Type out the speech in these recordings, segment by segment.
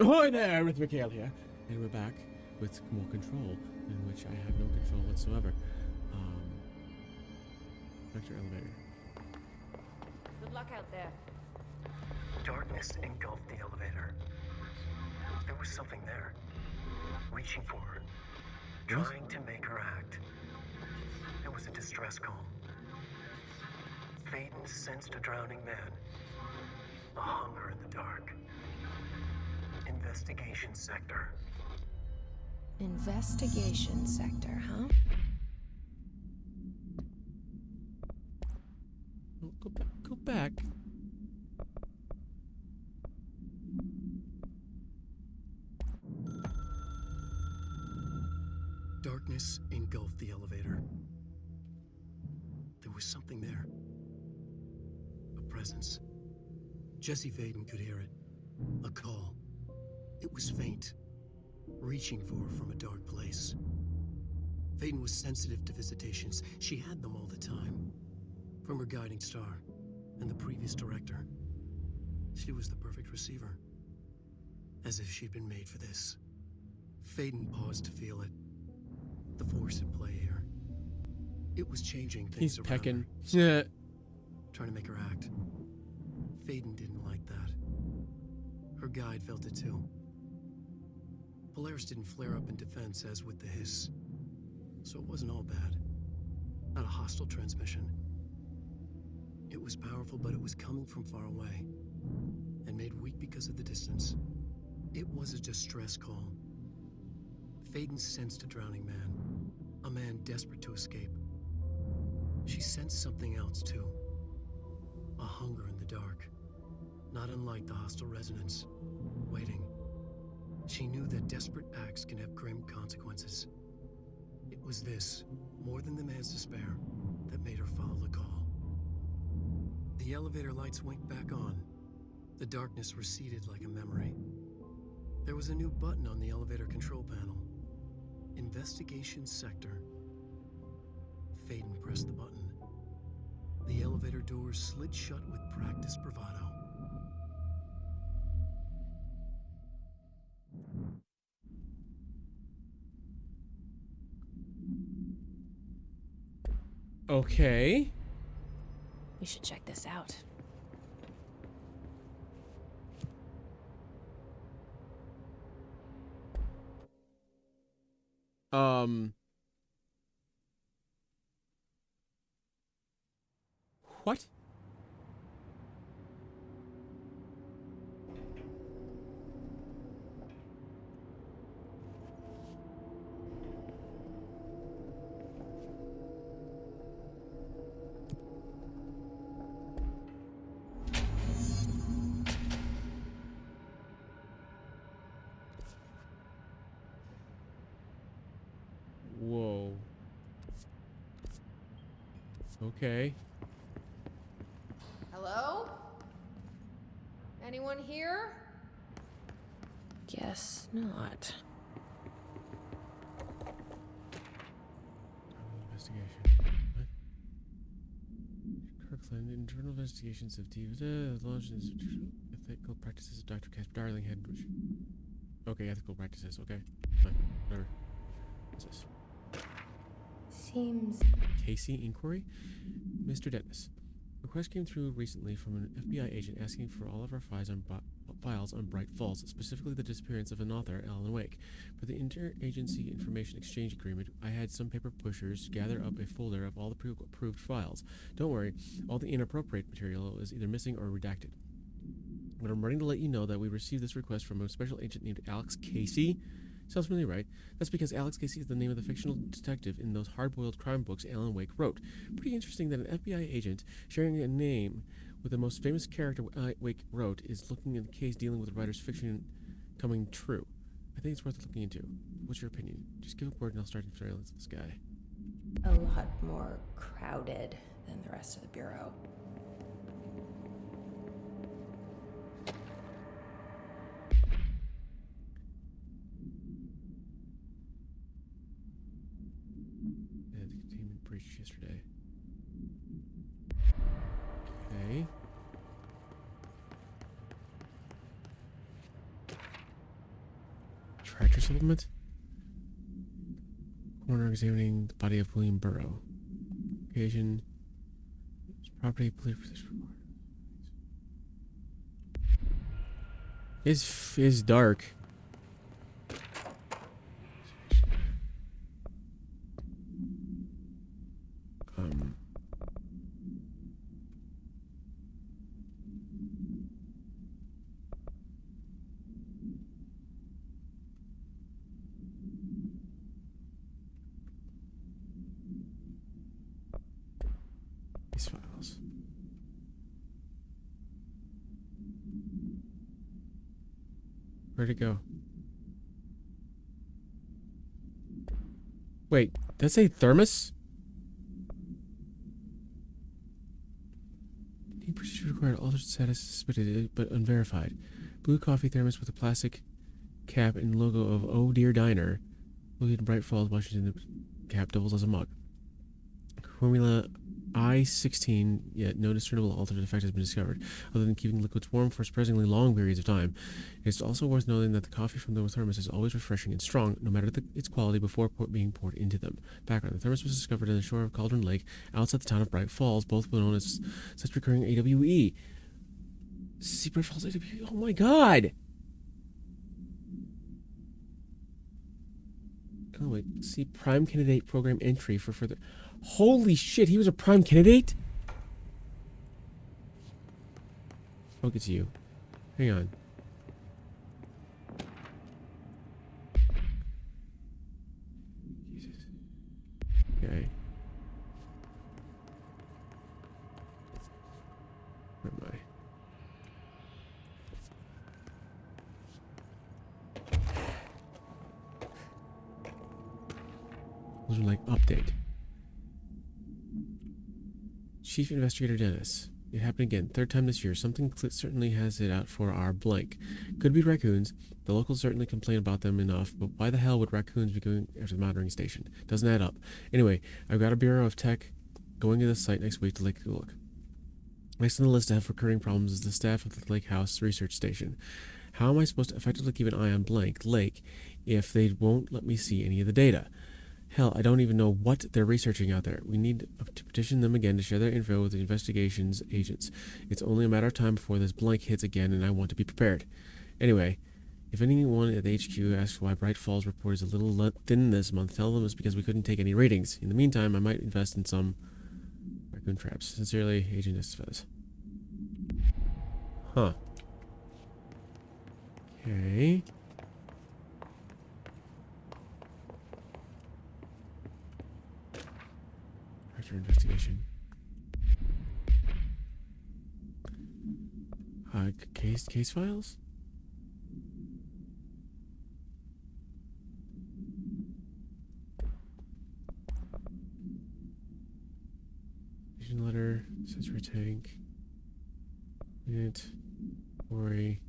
Ahoy there, Ryth McAle here, and we're back with more control, in which I have no control whatsoever. Vector elevator. Good luck out there. Darkness engulfed the elevator. There was something there, reaching for her, trying to make her act. It was a distress call. Phaeton sensed a drowning man, a hunger in the dark. Investigation sector. Investigation sector, huh? Oh, go back. Go back. Darkness engulfed the elevator. There was something there. A presence. Jesse Phaeton could hear it. A call. It was faint, reaching for her from a dark place. Phaeton was sensitive to visitations. She had them all the time. From her guiding star and the previous director. She was the perfect receiver. As if she'd been made for this. Phaeton paused to feel it. The force at play here. It was changing things He's around pecking. her. Yeah. Trying to make her act. Phaeton didn't like that. Her guide felt it too. Polaris didn't flare up in defense as with the hiss. So it wasn't all bad. Not a hostile transmission. It was powerful, but it was coming from far away. And made weak because of the distance. It was a distress call. Phaeton sensed a drowning man. A man desperate to escape. She sensed something else too. A hunger in the dark. Not unlike the hostile resonance. Waiting. She knew that desperate acts can have grim consequences. It was this, more than the man's despair, that made her follow the call. The elevator lights winked back on. The darkness receded like a memory. There was a new button on the elevator control panel. Investigation sector. Phaeton pressed the button. The elevator doors slid shut with practiced bravado. Okay. We should check this out. What? Whoa. Okay. Hello? Anyone here? Guess not. Investigation. What? Kirkland, internal investigations of launched ethical practices of Dr. Casper Darlinghead. Okay, ethical practices. Okay. Fine. Whatever. What's this? Seems... Casey inquiry? Mr. Dennis. Request came through recently from an FBI agent asking for all of our files on Bright Falls, specifically the disappearance of an author, Alan Wake. For the Interagency Information Exchange Agreement, I had some paper pushers gather up a folder of all the pre-approved files. Don't worry, all the inappropriate material is either missing or redacted. But I'm running to let you know that we received this request from a special agent named Alex Casey. Sounds really right. That's because Alex Casey is the name of the fictional detective in those hard-boiled crime books Alan Wake wrote. Pretty interesting that an FBI agent sharing a name with the most famous character Wake wrote is looking at the case dealing with the writer's fiction coming true. I think it's worth looking into. What's your opinion? Just give a word and I'll start surveillance of this guy. a lot more crowded than the rest of the Bureau. Yeah, the containment breach yesterday. Okay. Fracture supplement? Coroner examining the body of William Burrow. Occasion. Property. Is dark. These files. Where'd it go? Wait, did that say thermos? Need procedure required altered status suspected but unverified. Blue coffee thermos with a plastic cap and logo of Oh Dear Diner. Located in Bright Falls, Washington. The cap doubles as a mug. Formula I-16, yet no discernible altered effect has been discovered, other than keeping liquids warm for surprisingly long periods of time. It is also worth noting that the coffee from the thermos is always refreshing and strong, no matter its quality, before being poured into them. Background: the thermos was discovered on the shore of Cauldron Lake, outside the town of Bright Falls, both known as such recurring AWE. See Bright Falls AWE? Oh my god! Oh wait, see prime candidate program entry for further... Holy shit, he was a prime candidate? I'll get to you. Hang on. Jesus. Okay. Where am I? Those are like update. Chief Investigator Dennis. It happened again. Third time this year. Something certainly has it out for our blank. Could be raccoons. The locals certainly complain about them enough, but why the hell would raccoons be going after the monitoring station? Doesn't add up. Anyway, I've got a Bureau of Tech going to the site next week to take a look. Next on the list to have recurring problems is the staff of the Lake House Research Station. How am I supposed to effectively keep an eye on blank Lake if they won't let me see any of the data? Hell, I don't even know what they're researching out there. We need to petition them again to share their info with the investigations agents. It's only a matter of time before this blank hits again, and I want to be prepared. Anyway, if anyone at the HQ asks why Bright Falls report is a little thin this month, tell them it's because we couldn't take any ratings. In the meantime, I might invest in some raccoon traps. Sincerely, Agent Estevez. Huh. Okay. Investigation. Case files? Vision letter, sensory tank, unit, quarry.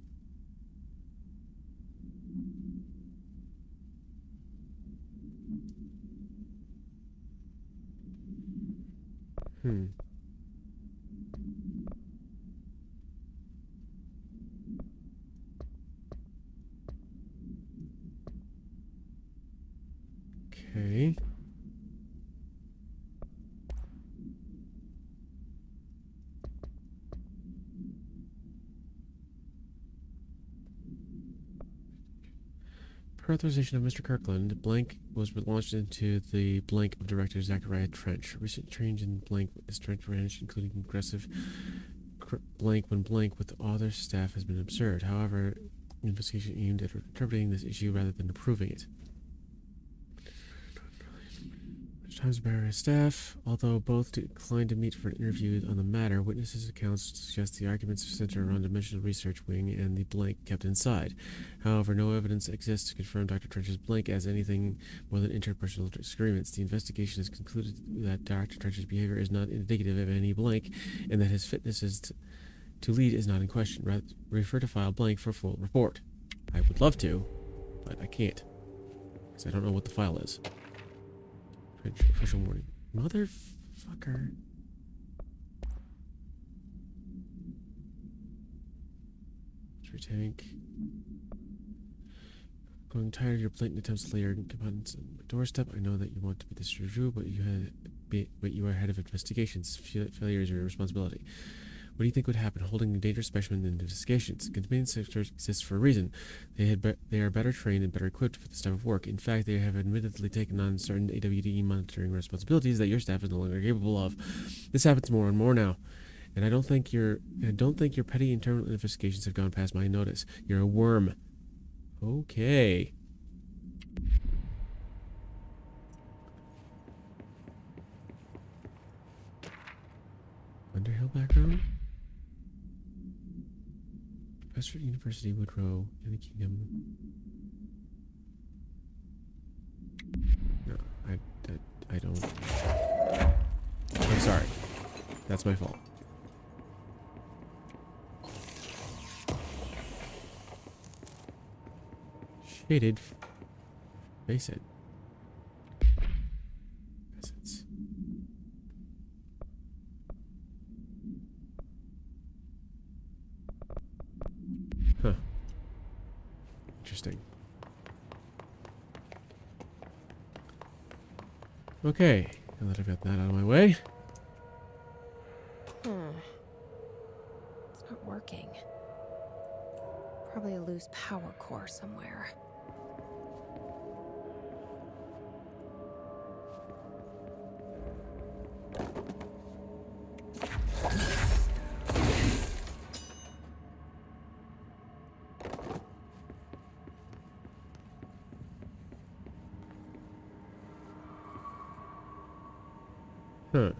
Okay. Per authorization of Mr. Kirkland, blank was launched into the blank of Director Zachariah Trench. Recent change in blank is Trench branch, including aggressive blank when blank with other staff has been observed. However, investigation aimed at interpreting this issue rather than approving it. Times barrier staff, although both declined to meet for an interview on the matter, witnesses' accounts suggest the arguments center around Dimensional Research Wing and the blank kept inside. However, no evidence exists to confirm Dr. Trench's blank as anything more than interpersonal disagreements. The investigation has concluded that Dr. Trench's behavior is not indicative of any blank, and that his fitness to lead is not in question. Rather, refer to file blank for full report. I would love to, but I can't, because I don't know what the file is. Official warning. Motherfucker. Tank. Growing tired of your blatant attempts to lay your components on my doorstep. I know that you want to be this true, but you are head of investigations. Failure is your responsibility. What do you think would happen holding a dangerous specimen in investigations? Containment sectors exist for a reason. They are better trained and better equipped for this type of work. In fact, they have admittedly taken on certain AWD monitoring responsibilities that your staff is no longer capable of. This happens more and more now. And I don't think your petty internal investigations have gone past my notice. You're a worm. Okay. Underhill background? Professor at University Woodrow in the Kingdom. No, I don't. I'm sorry. That's my fault. Shaded. Face it. Assets. Huh. Interesting. Okay, now that I've got that out of my way. It's not working. Probably a loose power core somewhere. Huh.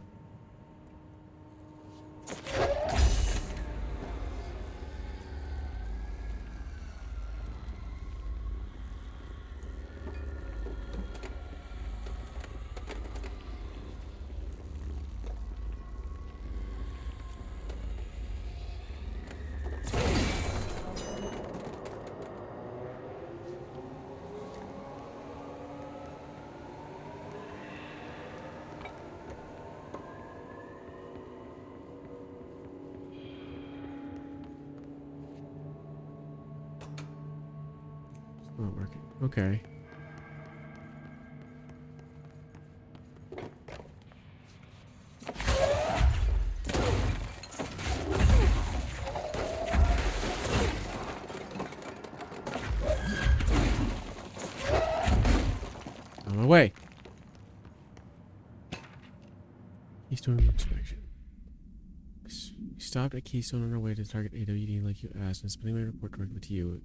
Not working. Okay. On my way. Keystone inspection. We stopped at Keystone on our way to target AWD like you asked, and submitting my report directly to you.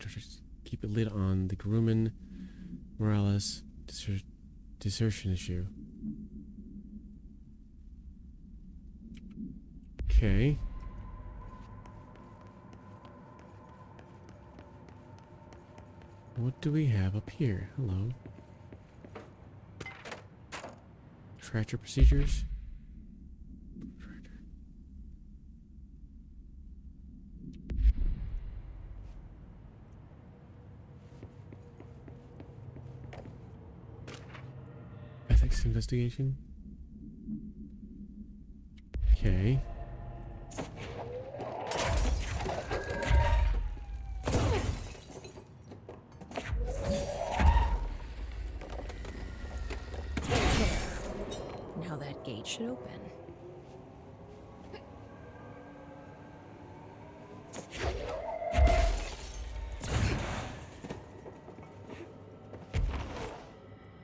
Keep a lid on the Grumman Morales desertion issue. Okay. What do we have up here? Hello. Tractor procedures. Ethics investigation. Okay. Now that gate should open.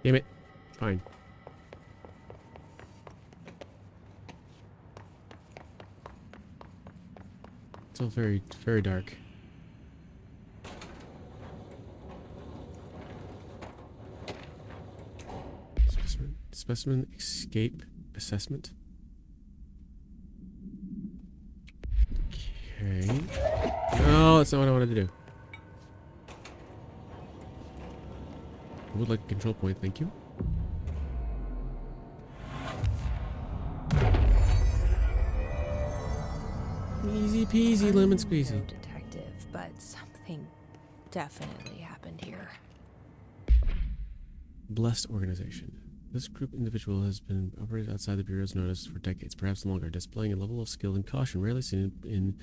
Damn it. Fine. It's all very, very dark. Specimen escape assessment. Okay. No, that's not what I wanted to do. I would like a control point, thank you. Easy peasy, lemon squeezy. I'm no detective, but something definitely happened here. Blessed organization. This group individual has been operated outside the Bureau's notice for decades, perhaps longer, displaying a level of skill and caution rarely seen in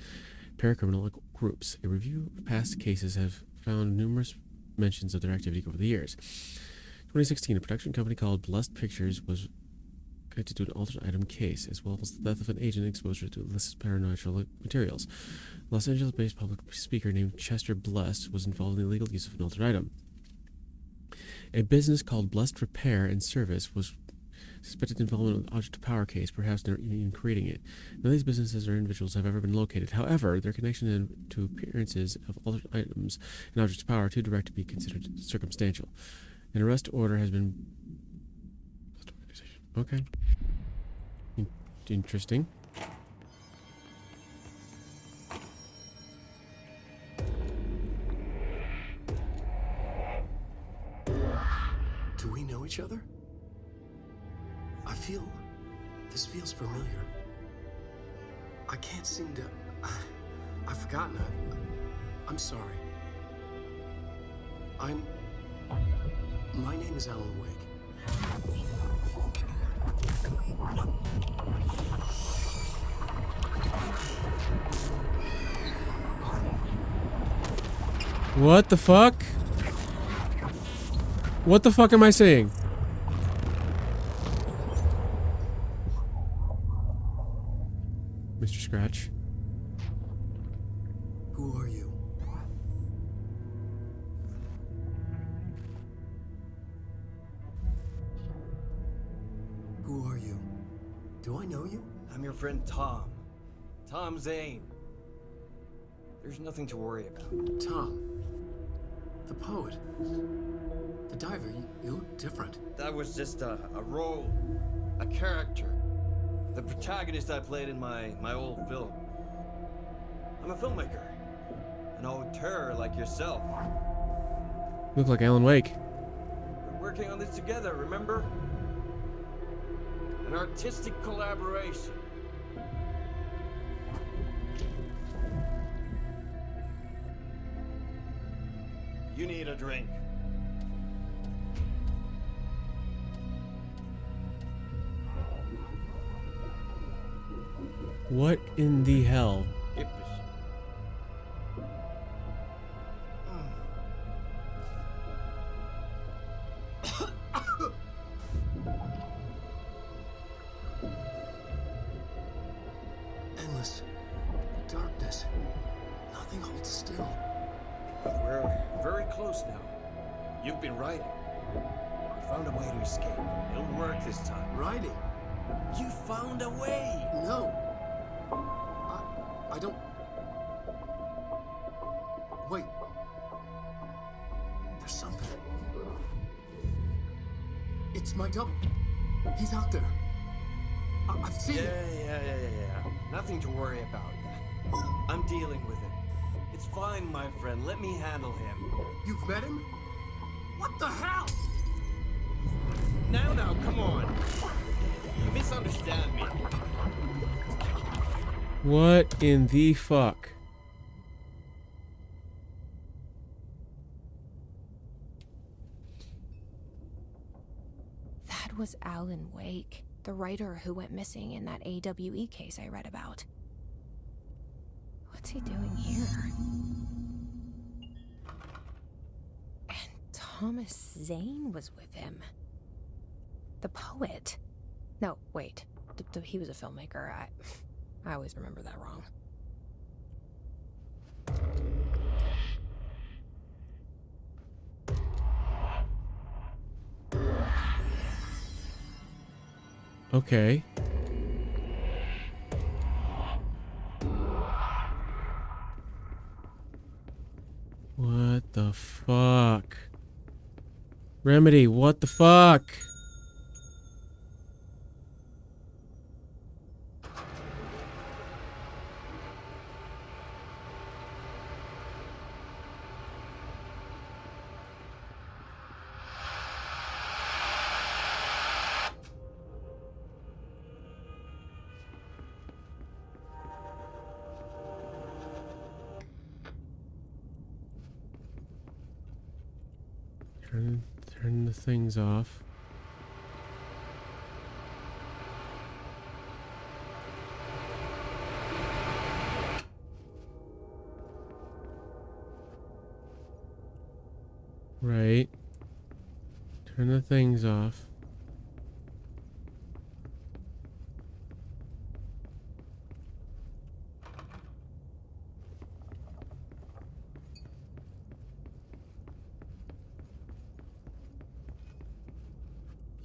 paracriminal groups. A review of past cases have found numerous mentions of their activity over the years. 2016, a production company called Blessed Pictures was connected to an alternate item case, as well as the death of an agent and exposure to illicit paranormal materials. A Los Angeles-based public speaker named Chester Blessed was involved in the illegal use of an altered item. A business called Blessed Repair and Service was suspected involvement with the object of power case, perhaps never even creating it. None of these businesses or individuals have ever been located. However, their connection to appearances of altered items and objects of power are too direct to be considered circumstantial. An arrest order has been... Okay. Interesting. Do we know each other? This feels familiar. I can't seem to... I've forgotten it. I'm sorry. My name is Alan Wake. What the fuck? What the fuck am I saying? Mr. Scratch. Who are you? Who are you? Do I know you? I'm your friend Tom. Tom Zane. There's nothing to worry about. Tom. The poet. The diver. You look different. That was just a role. A character. The protagonist I played in my old film. I'm a filmmaker. An auteur like yourself. You look like Alan Wake. We're working on this together, remember? An artistic collaboration. You need a drink. What in the hell? Endless darkness. Nothing holds still. But we're very close now. You've been writing. You found a way to escape. It'll work this time. Writing? You found a way! No. I don't... Wait. There's something. It's my double. He's out there. I've seen Yeah. it. Nothing to worry about. I'm dealing with it. It's fine, my friend. Let me handle him. You've met him? What the hell? Now, come on. You misunderstand me. What in the fuck? That was Alan Wake, the writer who went missing in that AWE case I read about. What's he doing here? And Thomas Zane was with him. The poet. No, wait. He was a filmmaker. I always remember that wrong. Okay. What the fuck? Remedy, what the fuck? Turn the things off. Turn the things off.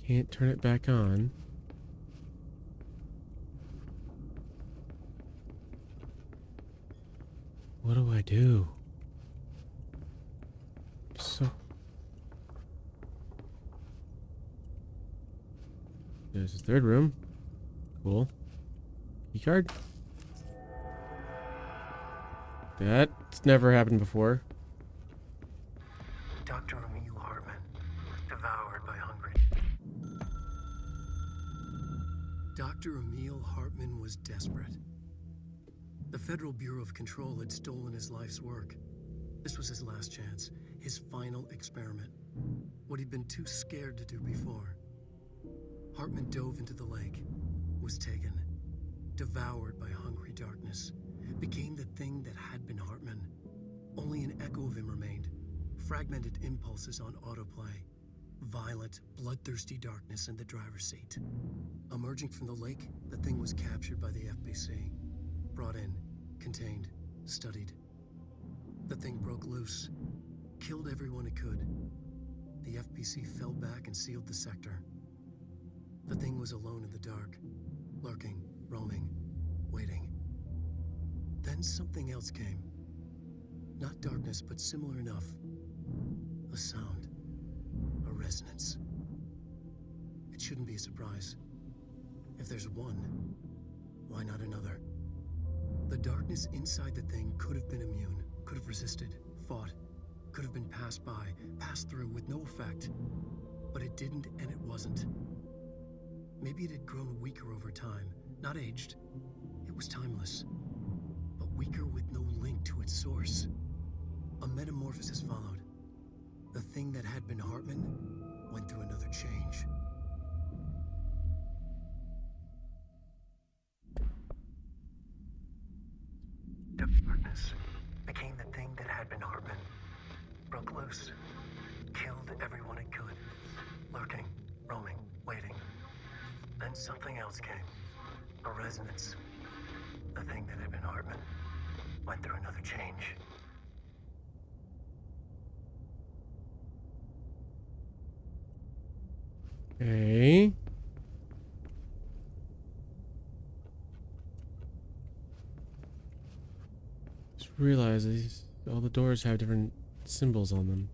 Can't turn it back on. What do I do? So there's a third room. Cool. Key card. That's never happened before. Dr. McAle Hartman, devoured by hungry. Dr. McAle Hartman was desperate. The Federal Bureau of Control had stolen his life's work. This was his last chance, his final experiment. What he'd been too scared to do before. Hartman dove into the lake, was taken, devoured by hungry darkness, became the thing that had been Hartman. Only an echo of him remained, fragmented impulses on autoplay, violent, bloodthirsty darkness in the driver's seat. Emerging from the lake, the thing was captured by the FBC, brought in, contained, studied. The thing broke loose, killed everyone it could. The FBC fell back and sealed the sector. The thing was alone in the dark, lurking, roaming, waiting. Then something else came. Not darkness, but similar enough. A sound. A resonance. It shouldn't be a surprise. If there's one, why not another? The darkness inside the thing could have been immune, could have resisted, fought, could have been passed by, passed through with no effect. But it didn't, and it wasn't. Maybe it had grown weaker over time, not aged. It was timeless, but weaker with no link to its source. A metamorphosis followed. The thing that had been Hartman went through another change. Darkness became the thing that had been Hartman. Broke loose, killed everyone it could. Lurking, roaming, waiting. Then something else came. A resonance. The thing that had been Hartman went through another change. Okay. Just realized all the doors have different symbols on them.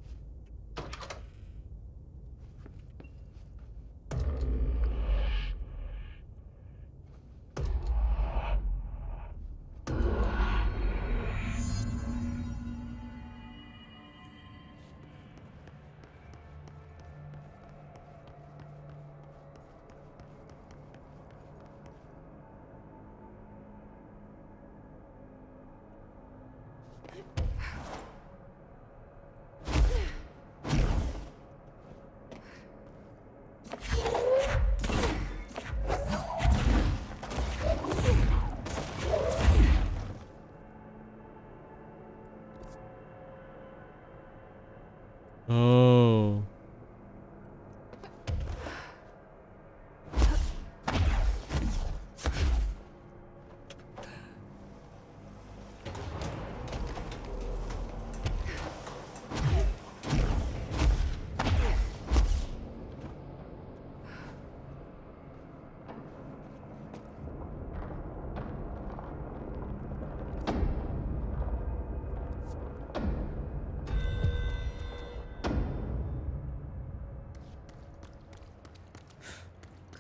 Oh.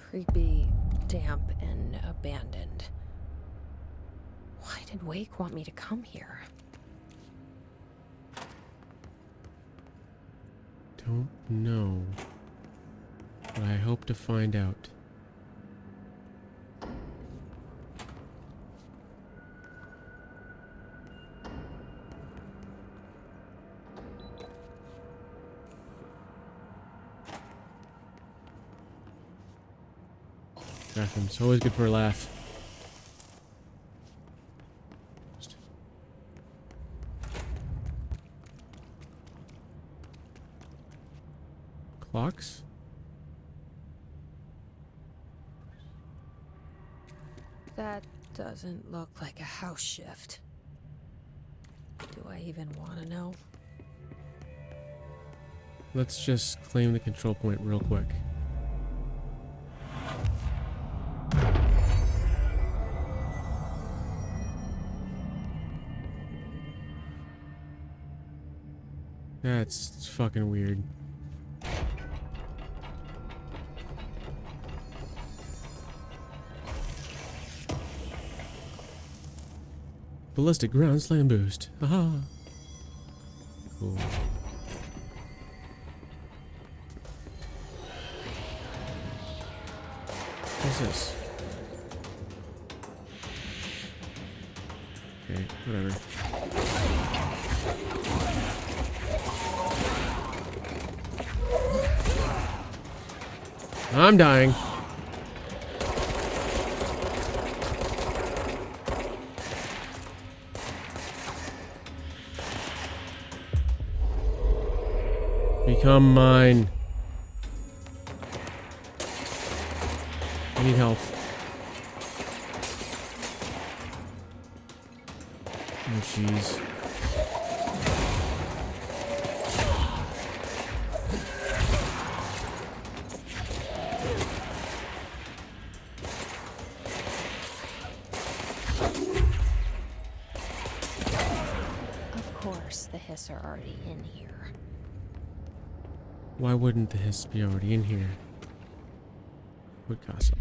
Creepy, damp, and abandoned. Why did Wake want me to come here? Don't know. But I hope to find out. Bathroom's always good for a laugh. Clocks? That doesn't look like a house shift. Do I even want to know? Let's just claim the control point real quick. That's fucking weird. Ballistic ground slam boost. Haha. Cool. What's this? Okay, whatever. I'm dying. Become mine. I need health. Oh, jeez. Of course, the hiss are already in here. Why wouldn't the hiss be already in here? Wood castle.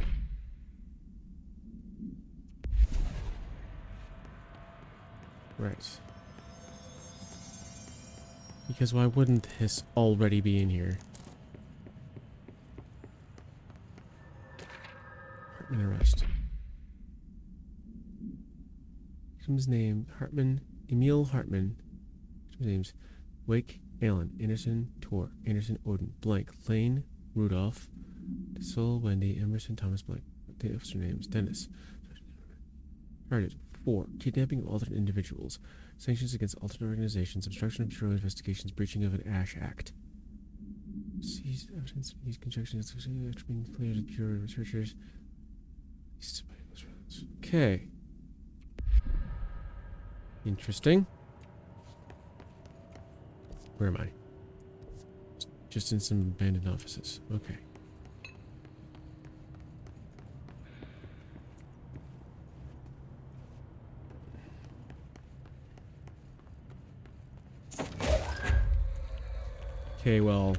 Right. Because why wouldn't the hiss already be in here? Hartman arrest. Victim's name, Hartman, Emil Hartman. Victim's names, Wake, Alan, Anderson, Tor, Anderson, Odin, Blank, Lane, Rudolph, DeSole, Wendy, Emerson, Thomas, Blank. The officer names, Dennis. Charges, 4. Kidnapping of alternate individuals. Sanctions against alternate organizations. Obstruction of bureau investigations. Breaching of an ASH Act. Seized evidence. These conjectures after being cleared to bureau researchers. Okay. Interesting. Where am I? Just in some abandoned offices. Okay. Okay, well,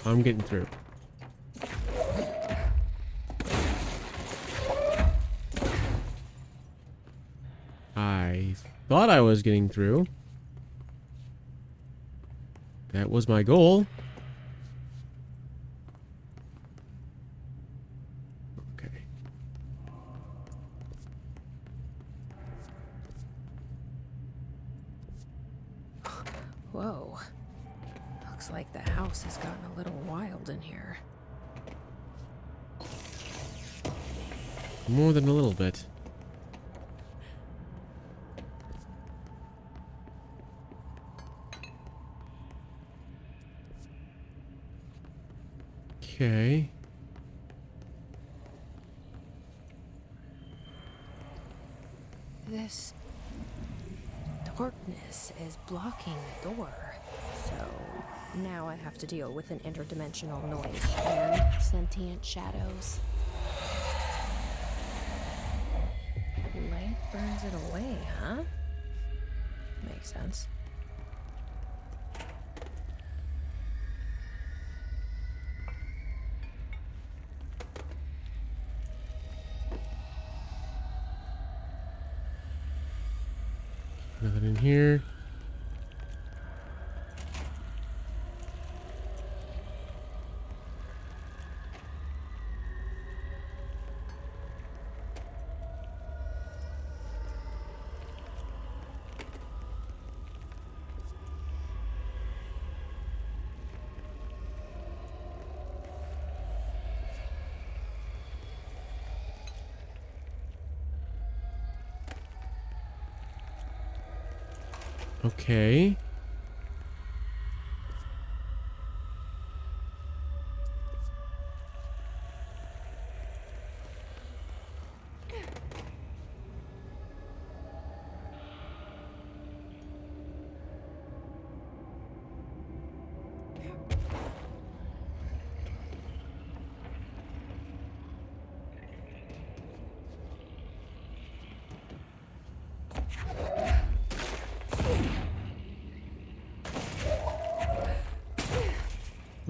I'm getting through. I thought I was getting through. That was my goal. Okay. Whoa. Looks like the house has gotten a little wild in here. More than a little bit. Okay. This darkness is blocking the door. So now I have to deal with an interdimensional noise and sentient shadows. Light burns it away, huh? Makes sense. Nothing in here. Okay.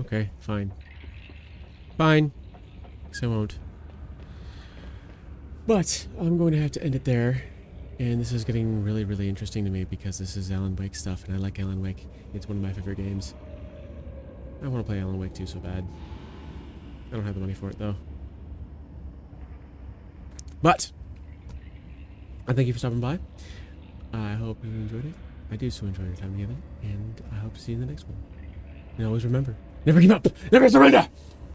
Okay, fine. Fine. Guess I won't. But I'm going to have to end it there. And this is getting really, really interesting to me because this is Alan Wake stuff, and I like Alan Wake. It's one of my favorite games. I want to play Alan Wake 2 so bad. I don't have the money for it, though. But I thank you for stopping by. I hope you enjoyed it. I do so enjoy your time together, and I hope to see you in the next one. And always remember, never give up, never surrender!